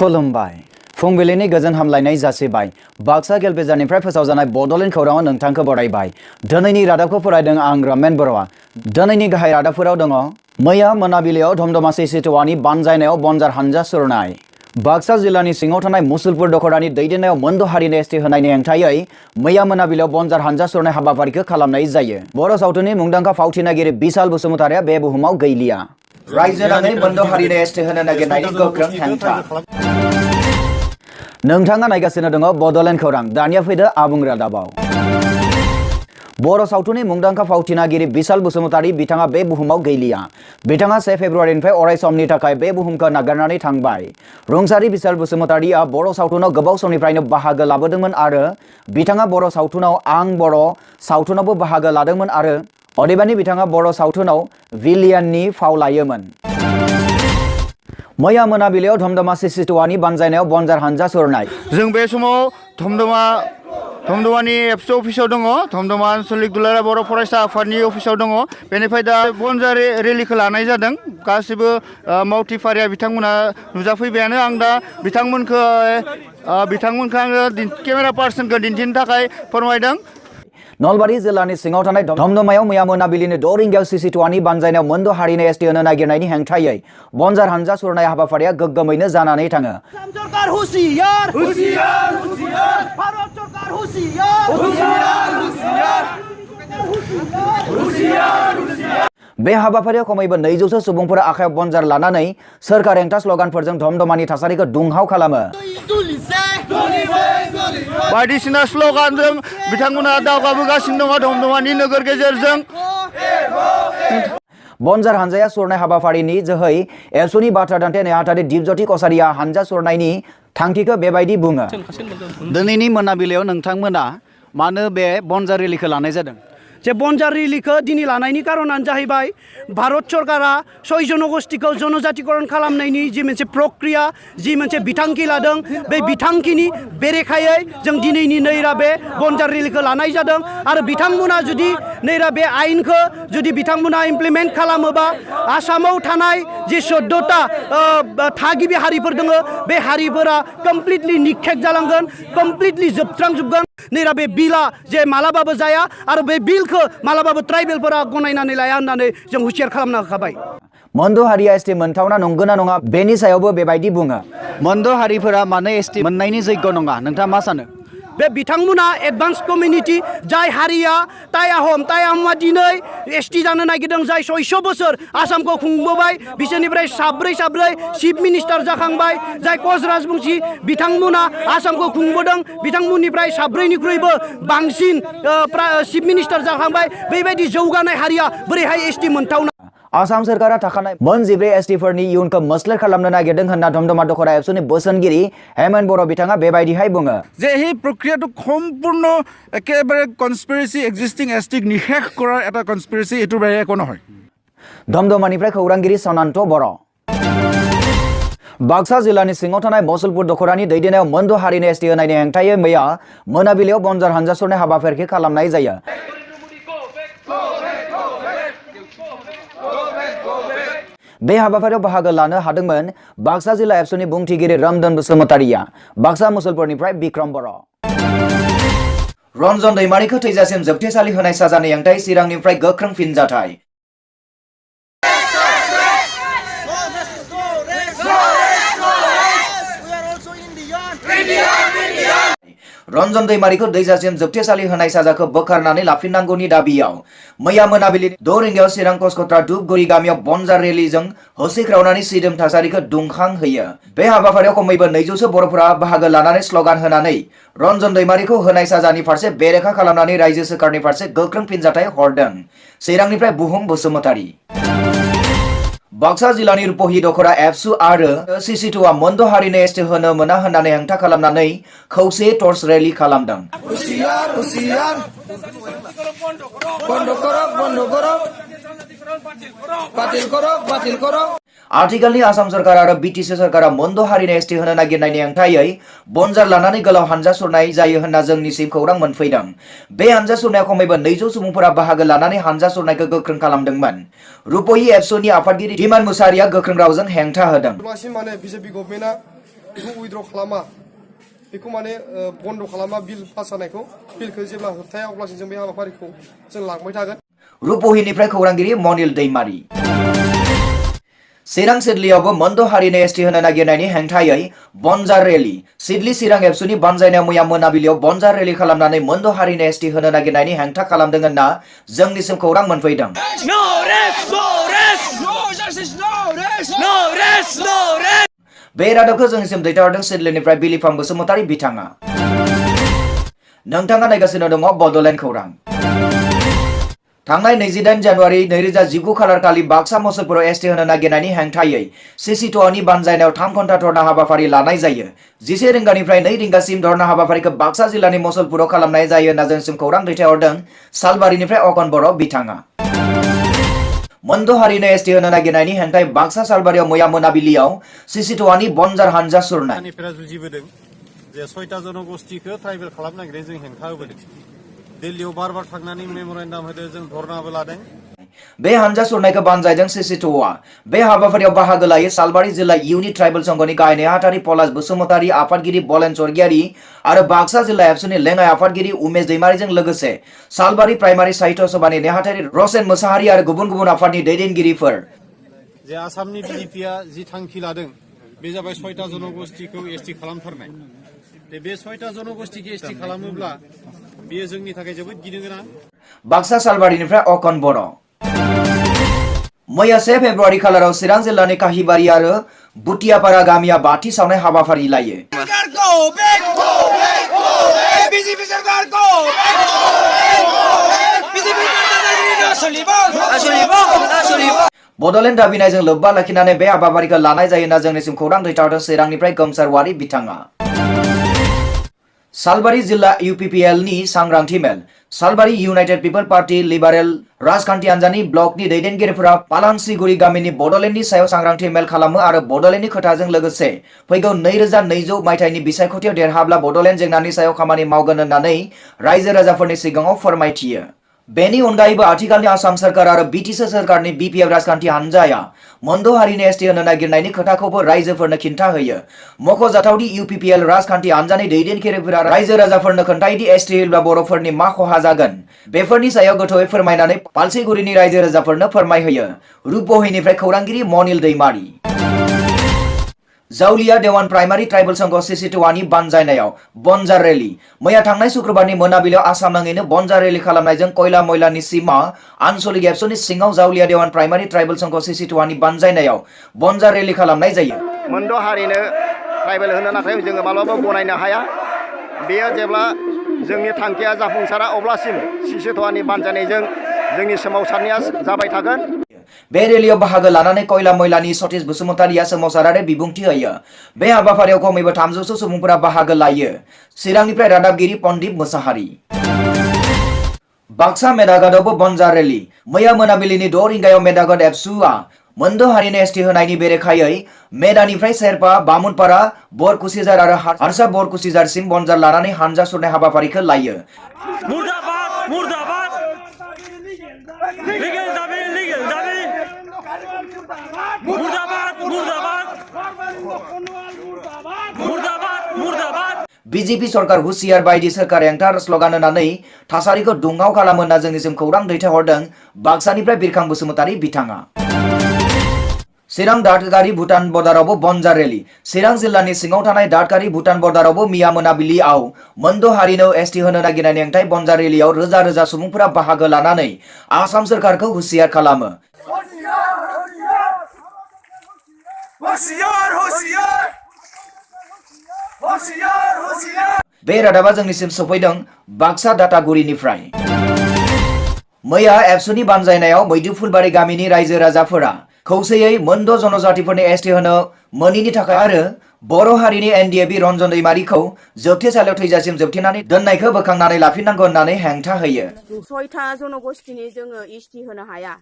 खुलुमबाय फुंबिलिनि गोजोन हामलायनाय जासिबाय बाक्सा गेलबेजानिफ्राय फोसावजानाय बड'लेण्ड खौराङाव नोंथांखौ बरायबाय दिनैनि रादाबखौ फरायदों आं रमेन बर'आ दिनैनि गाहाय रादाबफोराव दङ मैया मोनाबिलियाव धमधमासि सिटुवानि बानजायनायाव बनजार हानजा सुरनाय बाक्सा जिल्लानि सिङाव थानाय मुसलपुर दखरानि दैदेननायाव मोनद' हारिनो एसटि होनायनि हेंथायै मैया मोनाबिलियाव बनजार हानजा सुरनाय हाबाफारिखौ खालामनाय जायो बर' सावथुननि मुंदांखा फावथिनागिरि बिशाल बसुमतारिया बे बुहुमाव गैलिया रायजो नाङै मोनद' हारिनो एसटि होनो नागिरनायनि गोख्रों हेंथा नोंथाङा नायगासिनो दङ बड'लेण्ड खौरां दानिया फैदो आबुं रादाबाव बर' सावथुननि मुंदांखा फावथिनागिरि बिशाल बसुमतारि बिथाङा बे बुहुमाव गैलिया बिथाङा 1 फेब्रुवारिनिफ्राय अराय समनि थाखाय बे बुहुमखौ नागारनानै थांबाय रुंसारि बिशाल बसुमतारिया बर' सावथुनाव गोबाव समनिफ्रायनो बाहागो लाबोदोंमोन आरो बिथाङा बर' सावथुनाव आं बर' सावथुनावबो बाहागो लादोंमोन आरो अदेबानि बिथाङा बर' सावथुनाव विलियाननि फाव लायोमोन मैया मोनाबिलियाव धमधमासि सिटुवानि बानजायनायाव बनजार हानजा सुरनाय जों बे समाव धमधमानि एबसु अफिसाव दङ धमधमा आन्चलिक दुलाराय बर' फरायसा आफादनि अफिसाव दङ बेनिफ्राय दा बनजार रेलिखौ लानाय जादों गासिबो मावथिफारिया बिथांमोना नुजाफैबायानो आं दा बिथांमोनखौ आङो केमेरा पार्सनखौ दिन्थिनो थाखाय फोरमायदों नलबारि जिल्लानि सिङाव थानाय धमधमायाव मैया मोनाबिलिनि 6 रिंगायाव सिटुवानि बानजायनायाव मोनद' हारिनो एसटि होनो नागिरनायनि हेंथायै बनजार हानजा सुरनाय हाबाफारिया गोग्गोमैनो जानानै थाङो बे हाबाफारियाव खमैबो 200 सुबुंफोरा आखायाव बनजार लानानै सोरखार हेंथा स्लगानफोरजों धमधमानि थासारिखौ दुंहाव खालामो बायदिसिना स्लगानजों बिथांमोना दावगाबोगासिनो दङ धमधमानि नोगोर गेजेरजों बनजार हानजाया सुरनाय हाबाफारिनि जोहै एबसुनि बाथ्रा दान्थे नेहाथारि दिपज्योति कसारिया हानजा सुरनायनि थांखिखौ बेबायदि बुङो दिनैनि मोनाबिलियाव नोंथांमोना मानो बे बनजार रेलिखौ लानाय जादों जे बनजार रेलिखौ दिनै लानायनि कारनानो जाहैबाय भारत सरकारा 6 जनगोष्ठीखौ जनजातिकरण खालामनायनि जि मोनसे प्रक्रिया जि मोनसे बिथांखि लादों बे बिथांखिनि बेरेखायै जों दिनैनि नैरा बे बनजार रेलिखौ लानाय जादों आरो बिथांमोना जुदि नैरा बे आयेनखौ जुदि बिथांमोना इमप्लिमेन्ट खालामोबा आसामाव थानाय जे 14टा थागिबि हारिफोर दङ बे हारिफोरा कमप्लिटलि निखेक जालांगोन कमप्लिटलि जोबस्रांजोबगोन नैरा बे बिला जे मालाबाबो जाया आरो बे बिलखौ मालाबाबो ट्राइबेलफोरा गनायनानै लाया होननानै जों हुसियार खालामना होखाबाय मोनद' हारिया एसटि मोनथावना नंगौना नङा बेनि सायावबो बेबायदि बुङो मोनद' हारिफोरा मानो एसटि मोननायनि जग्य नङा नोंथाङा मा सानो बे बिथांमोना एडभान्स कमिउनिटि जाय हारिया ताइ आहमा दिनै एसटि जानो नागिरदों जाय 600 बोसोर आसामखौ खुंबोबाय बिसोरनिफ्राय साब्रै चिफ मिनिस्टार जाखांबाय जाय कच राजबंशी बिथांमोना आसामखौ खुंबोदों बिथांमोननिफ्राय साब्रैनिख्रुइबो बांसिन चिफ मिनिस्टार जाखांबाय बेबायदि जौगानाय हारिया बोरैहाय एसटि मोनथावना आसाम सरकारा थाखानाय मोन 14 एसटिफोरनि इयुनखौ मस्लेर खालामनो नागिरदों होनना धमधमा दखरा एबसुनि बोसोनगिरि हेमन बर' बिथाङा बेबायदिहाय बुङो जे এই প্ৰক্ৰিয়াটো সম্পূৰ্ণ একেবাৰে কনস্পিৰেসি এক্সিস্টিং এসটিক নিশেষ কৰাৰ এটা কনস্পিৰেসি এটোৰ বাহিৰে একো নহয় धमधमानिफ्राय खौरांगिरि सनान्त बर' बाक्सा जिल्लानि सिङाव थानाय मुसलपुर दखरानि दैदेननायाव मोनद' हारिनो एसटि होनायनि हेंथायै मैया मोनाबिलियाव बनजार हानजा सुरनाय हाबाफारिखौ खालामनाय जायो बे हाबाफारियाव बाहागो लानो हादोंमोन बाक्सा जिल्ला एबसुनि बुंथिगिरि रमदन बसुमतारिया बाक्सा मुसलपुरनिफ्राय बिक्रम बर' रन्जन दैमारिखौ थैजासिम जोबथेसालि होनाय साजानि हेंथायै चिरांनिफ्राय गोख्रों फिनजाथाय रन्जन दैमारिखौ दैजासिम जोबथेसालि होनाय साजाखौ बोखारनानै लाफिननांगौनि दाबियाव मैया मोनाबिलि 6 रिंगायाव चिरां कचकट्रा धुपगुरि गामियाव बनजार रेलिजों होसिख्रावनानै सिदोम थासारिखौ दुंखांहोयो बे हाबाफारियाव खमैबो 200 बर'फोरा बाहागो लानानै स्लगान होनानै रन्जन दैमारिखौ होनाय साजानि फारसे बेरेखा खालामनानै रायजो सोरखारनि फारसे गोख्रों फिनजाथाय हरदों चिरांनिफ्राय बुहुम बसुमतारि बाक्सा जिल्लानि रुपहि दखरा एबसु आरो सिटुवा मोनद' हारिनो एसटि होनो मोना होननानै हेंथा खालामनानै खौसे टर्च रेलि खालामदों आथिखालनि आसाम सरकार आरो बिटिसि सरकारा मोनद' हारिनो एसटि होनो नागिरनायनि हेंथायै बनजार लानानै गोलाव हानजा सुरनाय जायो होनना जोंनिसिम खौरां मोनफैदों बे हानजा सुरनायाव खमैबो 200 सुबुंफोरा बाहागो लानानै हानजा सुरनायखौ गोख्रों खालामदोंमोन रुपहि एबसुनि आफादगिरि दिमान मुसारिया गोख्रों रावजों हेंथा होदों माने बिजेपि गभर्नमेन्टआ बेखौ उइद्र' खालामा बेखौ माने बन्द' खालामा बिल पास जानायखौ बिलखौ जेब्ला होबथाया अब्लासिम जों बे हाबाफारिखौ जों लांबाय थागोन। रुपहिनिफ्राय खौरांगिरि मनिल दैमारी। चिरां सिडलियावबो मोनद' हारिनो एसटि होनो नागिरनायनि हेंथायै बनजार रेलि। सिडली चिरां एबसुनि बानजायनायाव मैया मोनाबिलियाव बनजार रेलि खालामनानै मोनद' हारिनो एसटि होनो नागिरनायनि हेंथा खालामदों होनना जोंनिसिम खौरां मोनफैदों। बे रादाबखौ जोंनिसिम दैथायहरदों सिडलीनिफ्राय बिलिफां बसुमतारी बिथाङा। नोंथाङा नायगासिनो दङ बड'लेण्ड खौरां। थांनाय 28 जानुवारि 2019 खालारखालि बाक्सा मुसलपुराव एसटि होनो नागिरनायनि हेंथायै सिसि2नि बानजायनायाव 3 घन्टा धरना हाबाफारि लानाय जायो। 11 रिंगानिफ्राय 2 रिंगासिम धरना हाबाफारिखौ बाक्सा जिल्लानि मुसलपुराव खालामनाय जायो होनना जोंसिम खौरां दैथायहरदों सालबारिनिफ्राय अकन बर' बिथाङा। मोनद' हारिनो एसटि होनो नागिरनायनि हेंथायै बाक्सा सालबारियाव मैया मोनाबिलियाव सिसि2नि बनजार हानजा सुरनाय। जुजिबोदों जे 6टा जनगोष्ठीखौ ट्राइबेल खालामनो नागिरदों जों हेंथा होबोदों। दिल्लीयाव बार थांनानै मेम'रेन्डाम होदों जों धरनाबो लादों। बे हानजा सुरनायखौ बानजायदों सिसि2आ। बे हाबाफारियाव बाहागो लायो सालबारि जिल्ला इउनिट ट्राइबेल संघनि गाहाय नेहाथारि पलाश बसुमतारी, आफादगिरि बलेन स्वर्गियारि आरो बाक्सा जिल्ला एबसुनि लेङाइ आफादगिरि उमेश दैमारीजों लोगोसे सालबारि प्राइमारि साहित्य सभानि नेहाथारि रसेन मोसाहारि आरो गुबुन गुबुन आफादनि दैदेनगिरिफोर। जे आसामनि बिजेपिआ जि थांखि लादों बे जाबाय 6टा जनगोष्ठीखौ एसटि खालामथारनाय। बे 6टा जनगोष्ठीखौ एसटि खालामोब्ला बेयो जोंनि थाखाय जोबोद गिनो गोनां। बाक्सा सालबारिनिफ्राय अकन बर'। मैया 1 फेब्रुवारि खालाराव चिरां जिल्लानि काहिबारि आरो बुटियापारा गामिया बाथि सावनाय हाबाफारि लायो। बड'लेण्ड दाबिनायजों लोब्बा लाखिनानै बे हाबाफारिखौ लानाय जायो होनना जोंनिसिम खौरां दैथायहरदों चिरांनिफ्राय गोमसार वारि बिथाङा। सालबारि जिल्ला इउपिपिएलनि सांग्रांथि मेल। सालबारि इउनाइटेड पिपल पार्टी लिबारेल राजखान्थि हान्जानि ब्लकनि दैदेनगिरिफोरा पालानसिगुरि गामिनि बड'लेण्डनि सायाव सांग्रांथि मेल खालामो आरो बड'लेण्डनि खोथाजों लोगोसे फैगौ 2020 मायथाइनि बिसायख'थियाव देरहाब्ला बड'लेण्ड जेंनानि सायाव खामानि मावगोन होननानै रायजो राजाफोरनि सिगाङाव फोरमायथियो। बेनि अनगायैबो आथिखालनि आसाम सोरखार आरो बिटिसि सोरखारनि बिपिएफ राजखान्थि हान्जाया मोनद' हारिनि एसटि होनो नागिरनायनि खोथाखौबो रायजोफोरनो खिन्थाहोयो। मख'जाथावदि इउपिपिएल राजखान्थि हान्जानि दैदेनगिरिफोरा रायजो राजाफोरनो खोन्थायोदि एसटि होयोब्ला बर'फोरनि मा खहा जागोन बेफोरनि सायाव गोथौयै फोरमायनानै पालसिगुरिनि रायजो राजाफोरनो फोरमायहोयो। रुपहिनिफ्राय खौरांगिरि मनिल दैमारी। जावलिया देवान प्राइमारि ट्राइबल संघ सिसि2नि बानजायनायाव बनजार रेलि। मैया थांनाय शुक्रबारनि मोनाबिलियाव आसाम नाङैनो बनजार रेलि खालामनायजों कयला मयलानि सीमा आनसलिक एबसुनि सिङाव जावलिया देवान प्राइमारि ट्राइबल संघ सिसि2नि बानजायनायाव बनजार रेलि खालामनाय जायो। मोनद' हारिनो ट्राइबेल होनो नाथाय जोङो माब्लाबा गनायनो हाया। बेयो जेब्ला जोंनि थांखिया जाफुंसारा अब्लासिम सिसि2नि बानजायनायजों जोंनि सोमावसारनाया जाबाय थागोन। बे रेलियाव बाहागो लानानै कयला मयलानि सतीश बसुमतारीया सोमावसारारि बिबुंथि होयो। बे हाबाफारियाव खमैबो 300 सुबुंफोरा बाहागो लायो। चिरांनिफ्राय रादाबगिरि पण्डित मोसाहारि। बाक्सा मेदागादआवबो बनजार रेलि। मैया मोनाबिलिनि 6 रिंगायाव मेदागाद एबसुआ मोनद' हारिनो एसटि होनायनि बेरेखायै मेदानिफ्राय शेरपा, बामुनपारा, बरकुसिजार आरो हारसा बरकुसिजारसिम बनजार लानानै हानजा सुरनाय हाबाफारिखौ लायो। बिजेपि सरकार हुसियार बायदि सोरखार हेंथा स्लगान होनानै थासारिखौ दुंहाव खालामो होनना जोंनिसिम खौरां दैथायहरदों बाक्सानिफ्राय बिरखां बसुमतारी बिथाङा। चिरां दादगारि भुटान बर्डारावबो बनजार रेलि। चिरां जिल्लानि सिङाव थानाय दादगारि भुटान बर्डारावबो मैया मोनाबिलियाव मोनद' हारिनो एसटि होनो नागिरनायनि हेंथायै बनजार रेलियाव रोजा रोजा सुबुंफोरा बाहागो लानानै आसाम सोरखारखौ हुसियार खालामो। बे रादाबा जोंनिसिम सफैदों बाक्सा दातागुरिनिफ्राय। मैया एबसुनि बानजायनायाव मैदुफुलबारि गामिनि रायजो राजाफोरा खौसेयै मोनद' जनजातिफोरनि एसटि होनो मोनैनि थाखाय आरो बर' हारिनि एनडिएबि रन्जन दैमारीखौ जोबथेसालियाव थैजासिम जोबथेनानै दोननायखौ बोखांनानै लाफिननांगौ होननानै हेंथा होयो। 6टा जनगोष्ठीनि जोङो एसटि होनो हाया।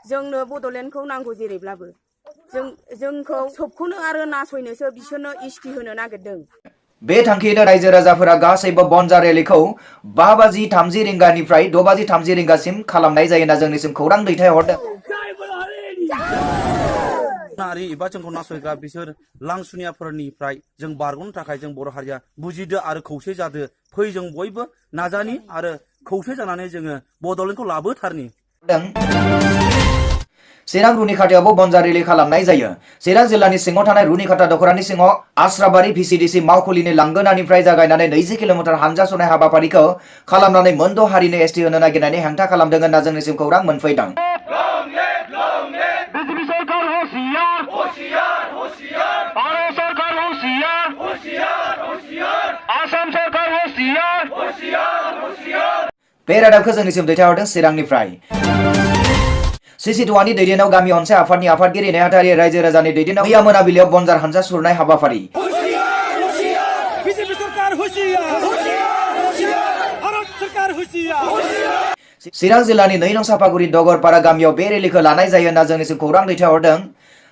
जोंनो बड'लेण्डखौ नांगौ जेरैब्लाबो। जोंखौ सबखौनो आरो नासयनोसो बिसोरनो एसटि होनो नागिरदों। बे थांखियैनो रायजो राजाफोरा गासैबो बनजार रेलिखौ 5:30 रिंगानिफ्राय 6:30 रिंगासिम खालामनाय जायो होनना जोंनिसिम खौरां दैथायहरदों। नारि एबा जोंखौ नासयग्रा बिसोर लांसुनियाफोरनिफ्राय जों बारग'नो थाखाय जों बर' हारिया बुजिदो आरो खौसे जादो फै जों बयबो नाजानि आरो खौसे जानानै जोङो बड'लेण्डखौ लाबोथारनि चिरां रुनिखाटायावबो बनजार रेलि खालामनाय जायो चिरां जिल्लानि सिङाव थानाय रुनिखाटा दखरानि सिङाव आस्राबारि भिसिडिसि मावखुलिनि लांगोनानिफ्राय जागायनानै 20 किल'मिटार हानजा सुनाय हाबाफारिखौ खालामनानै मोनद' हारिनो एसटि होनो नागिरनानै हेंथा खालामदों होनना जोंनिसिम खौरां मोनफैदों बे रादाबखौ जोंनिसिम दैथायहरदों चिरांनिफ्राय CC2 नि दैदेननायाव गामि अनसाय आफादनि आफादगिरि नेहाथारि रायजो राजानि दैदेननायाव मैया मोनाबिलियाव बनजार हानजा सुरनाय हाबाफारि चिरां जिल्लानि 2 नं सापागुरि दगरपारा गामियाव बे रेलिखौ लानाय जायो होनना जोंनिसिम खौरां दैथायहरदों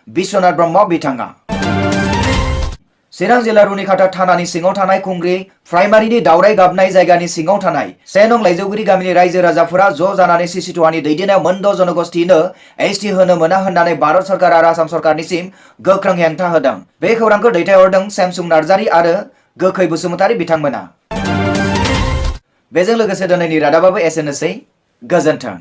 बिश्वनाथ ब्रह्म बिथाङा चिरां जिल्ला रुनिखाटा थानानि सिङाव थानाय खुंग्रि प्राइमारिनि दावराय गाबनाय जायगानि सिङाव थानाय 1 नं लाइजौगिरि गामिनि रायजो राजाफोरा ज' जानानै CC2 नि दैदेननायाव मोनद' जनगोष्ठीनो एसटि होनो मोना होननानै भारत सरकार आरो आसाम सरकारनिसिम गोख्रों हेंथा होदों बे खौरांखौ दैथायहरदों सेमसुं नार्जारि आरो गोखै बसुमतारि बिथांमोना बेजों लोगोसे दिनैनि रादाबाबो एसेनोसै गोजोन्थों।